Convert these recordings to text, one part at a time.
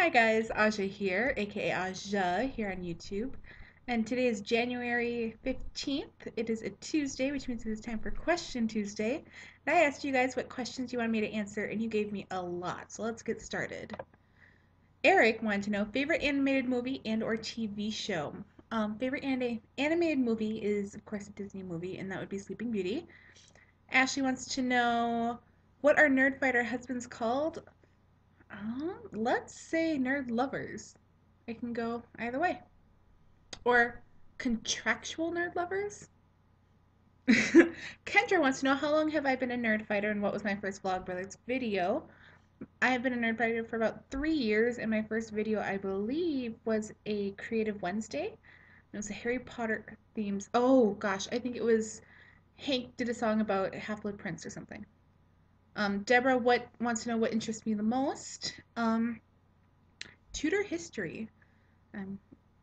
Hi guys, Aja here, aka Aja here on YouTube. And today is January 15th. It is a Tuesday, which means it is time for Question Tuesday. And I asked you guys what questions you wanted me to answer, and you gave me a lot. So let's get started. Eric wanted to know favorite animated movie and or TV show. Favorite animated movie is of course a Disney movie, and that would be Sleeping Beauty. Ashley wants to know what are nerd fighter husbands called? Let's say nerd lovers. It can go either way. Or contractual nerd lovers. Kendra wants to know how long have I been a nerd fighter and what was my first Vlog Brothers video? I have been a nerd fighter for about 3 years, and my first video, I believe, was a Creative Wednesday. It was a Harry Potter themes. Oh gosh, I think it was Hank did a song about Half-Blood Prince or something. Deborah wants to know what interests me the most. Tudor history. Um,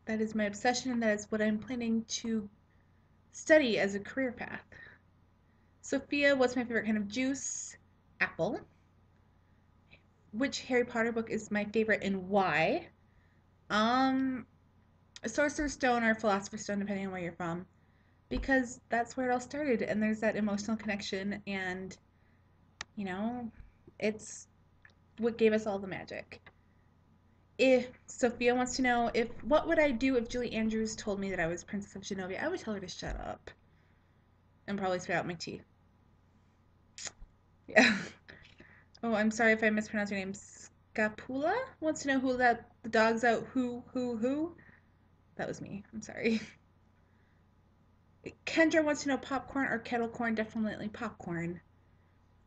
that is my obsession, and that is what I'm planning to study as a career path. Sophia, what's my favorite kind of juice? Apple. Which Harry Potter book is my favorite and why? Um, Sorcerer's Stone or Philosopher's Stone, depending on where you're from, because that's where it all started, and there's that emotional connection, and you know, it's what gave us all the magic. If Sophia wants to know if what would I do if Julie Andrews told me that I was Princess of Genovia, I would tell her to shut up and probably spit out my tea. Yeah. Oh, I'm sorry if I mispronounced your name. Scapula wants to know who let the dogs out. Who? That was me. I'm sorry. Kendra wants to know popcorn or kettle corn. Definitely popcorn.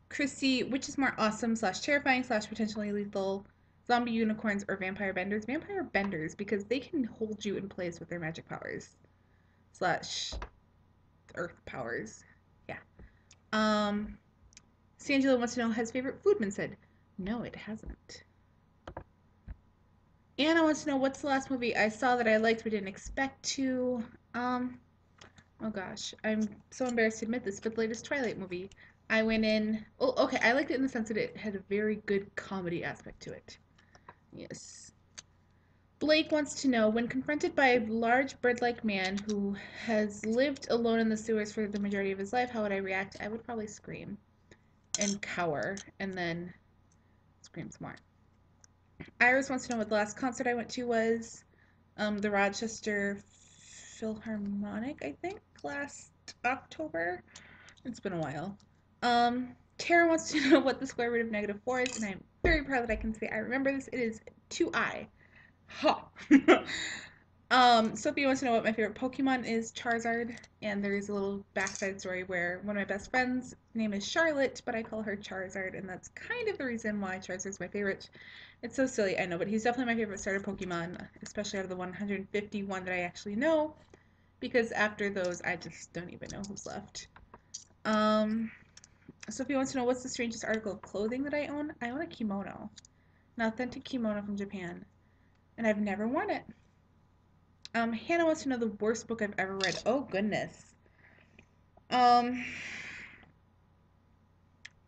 Chrissy, which is more awesome slash terrifying slash potentially lethal? Zombie unicorns or vampire benders? Vampire benders because they can hold you in place with their magic powers slash earth powers. Yeah. Sangela wants to know has favorite food been said? No, it hasn't. Anna wants to know what's the last movie I saw that I liked but didn't expect to. Um, oh gosh, I'm so embarrassed to admit this, but the latest Twilight movie. I went in. Oh, okay, I liked it in the sense that it had a very good comedy aspect to it. Yes. Blake wants to know when confronted by a large bird-like man who has lived alone in the sewers for the majority of his life, how would I react? I would probably scream and cower and then scream some more. Iris wants to know what the last concert I went to was. The Rochester Philharmonic, I think, last October. It's been a while. Tara wants to know what the square root of -4 is, and I'm very proud that I can say I remember this. It is 2i. Ha! Sophie wants to know what my favorite Pokemon is, Charizard, and there is a little backside story where one of my best friends' name is Charlotte, but I call her Charizard, and that's kind of the reason why Charizard's my favorite. It's so silly, I know, but he's definitely my favorite starter Pokemon, especially out of the 151 that I actually know, because after those, I just don't even know who's left. Sophie wants to know what's the strangest article of clothing that I own? I own a kimono, an authentic kimono from Japan, and I've never worn it. Hannah wants to know the worst book I've ever read. Oh goodness. Um,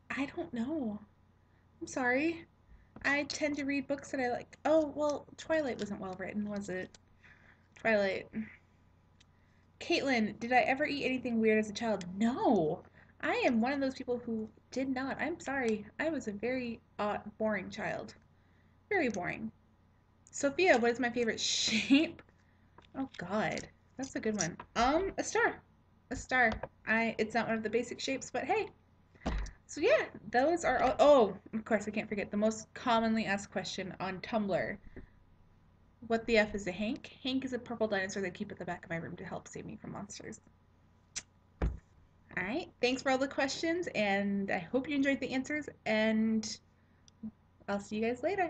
I don't know. I'm sorry. I tend to read books that I like. Oh, well, Twilight wasn't well written, was it? Twilight. Caitlin, did I ever eat anything weird as a child? No. I am one of those people who did not. I'm sorry. I was a very boring child. Very boring. Sophia, what is my favorite shape? Oh God, that's a good one. A star. A star. It's not one of the basic shapes, but hey. So yeah, those are all. Oh, of course, I can't forget the most commonly asked question on Tumblr. What the F is a Hank? Hank is a purple dinosaur that I keep at the back of my room to help save me from monsters. All right, thanks for all the questions, and I hope you enjoyed the answers, and I'll see you guys later.